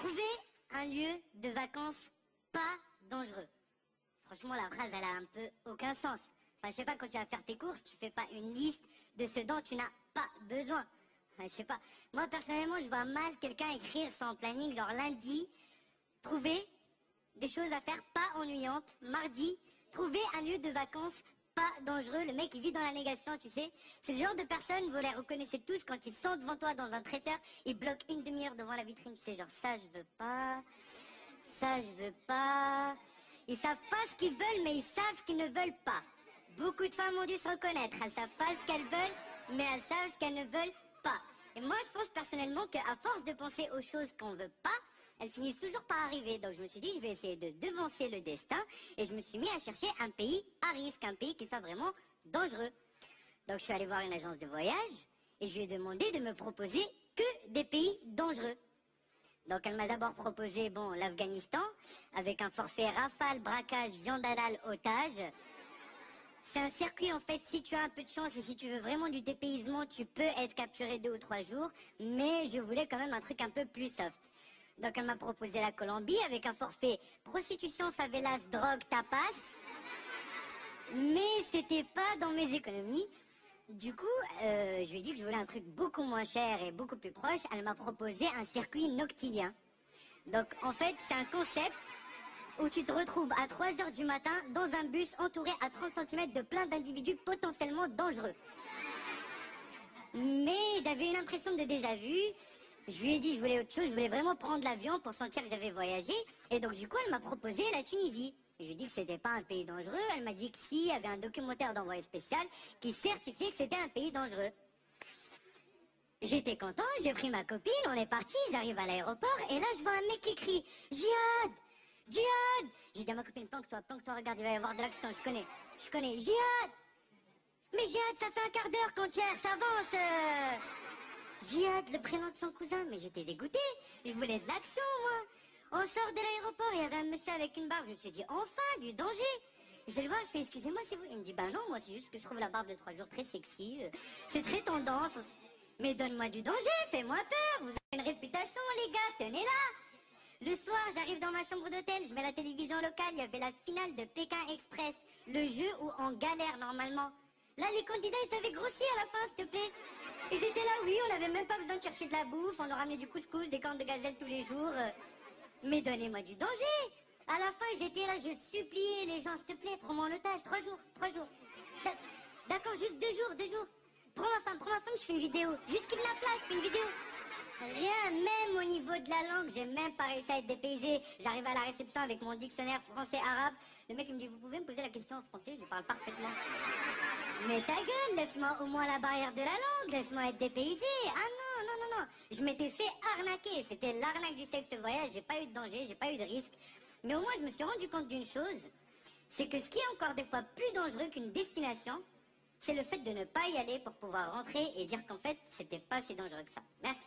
Trouver un lieu de vacances pas dangereux. Franchement, la phrase, elle a un peu aucun sens. Enfin, je sais pas, quand tu vas faire tes courses, tu fais pas une liste de ce dont tu n'as pas besoin. Enfin, je sais pas. Moi, personnellement, je vois mal quelqu'un écrire son planning, genre lundi, trouver des choses à faire pas ennuyantes. Mardi, trouver un lieu de vacances pas dangereux. Le mec, il vit dans la négation, tu sais. C'est le genre de personne, vous les reconnaissez tous, quand ils sont devant toi dans un traiteur, ils bloquent une demi-heure devant la vitrine, tu sais, genre ça, je veux pas, ça, je veux pas. Ils savent pas ce qu'ils veulent, mais ils savent ce qu'ils ne veulent pas. Beaucoup de femmes ont dû se reconnaître. Elles savent pas ce qu'elles veulent, mais elles savent ce qu'elles ne veulent pas. Et moi, je pense personnellement qu'à force de penser aux choses qu'on veut pas, elles finissent toujours par arriver. Donc je me suis dit, je vais essayer de devancer le destin. Et je me suis mis à chercher un pays à risque, un pays qui soit vraiment dangereux. Donc je suis allé voir une agence de voyage et je lui ai demandé de me proposer que des pays dangereux. Donc elle m'a d'abord proposé, bon, l'Afghanistan, avec un forfait rafale, braquage, viande halal, otage. C'est un circuit, en fait, si tu as un peu de chance et si tu veux vraiment du dépaysement, tu peux être capturé 2 ou 3 jours, mais je voulais quand même un truc un peu plus soft. Donc elle m'a proposé la Colombie avec un forfait prostitution, favelas, drogue, tapas, mais c'était pas dans mes économies. Du coup, je lui ai dit que je voulais un truc beaucoup moins cher et beaucoup plus proche. Elle m'a proposé un circuit noctilien. Donc en fait, c'est un concept où tu te retrouves à 3 heures du matin dans un bus entouré à 30 cm de plein d'individus potentiellement dangereux. Mais j'avais une impression de déjà-vu. Je lui ai dit que je voulais autre chose, je voulais vraiment prendre l'avion pour sentir que j'avais voyagé. Et donc du coup, elle m'a proposé la Tunisie. Je lui ai dit que c'était pas un pays dangereux. Elle m'a dit que si, il y avait un documentaire d'envoyé spécial qui certifiait que c'était un pays dangereux. J'étais content, j'ai pris ma copine, on est parti, j'arrive à l'aéroport et là je vois un mec qui crie « Jihad ! Jihad !» J'ai dit à ma copine « Planque-toi, regarde, il va y avoir de l'action, je connais, Jihad !» Mais Jihad, ça fait un quart d'heure qu'on cherche, avance Jihad, le prénom de son cousin, mais j'étais dégoûtée, je voulais de l'action moi. On sort de l'aéroport, il y avait un monsieur avec une barbe, je me suis dit « Enfin, du danger !» Je vais le voir, je fais « Excusez-moi, c'est vous ?» Il me dit « Bah non, moi c'est juste que je trouve la barbe de 3 jours très sexy, c'est très tendance. » Mais donne-moi du danger, fais-moi peur, vous avez une réputation les gars, tenez-la. Le soir, j'arrive dans ma chambre d'hôtel, je mets la télévision locale, il y avait la finale de Pékin Express, le jeu où on galère normalement. Là, les candidats, ils savaient grossir à la fin, s'il te plaît. Ils étaient là, oui, on n'avait même pas besoin de chercher de la bouffe, on leur ramenait du couscous, des cornes de gazelle tous les jours. Mais donnez-moi du danger. À la fin, j'étais là, je suppliais les gens, s'il te plaît, prends-moi en otage, 3 jours. D'accord, juste 2 jours. Prends ma femme, je fais une vidéo. Juste qu'il n'a place, je fais une vidéo. Rien, même au niveau de la langue, j'ai même pas réussi à être dépaysé. J'arrive à la réception avec mon dictionnaire français-arabe. Le mec il me dit, vous pouvez me poser la question en français, je parle parfaitement. Mais ta gueule, laisse-moi au moins la barrière de la langue, laisse-moi être dépaysé. Ah non. Je m'étais fait arnaquer, c'était l'arnaque du sexe voyage, j'ai pas eu de danger, j'ai pas eu de risque. Mais au moins je me suis rendu compte d'une chose, c'est que ce qui est encore des fois plus dangereux qu'une destination, c'est le fait de ne pas y aller pour pouvoir rentrer et dire qu'en fait, c'était pas si dangereux que ça. Merci.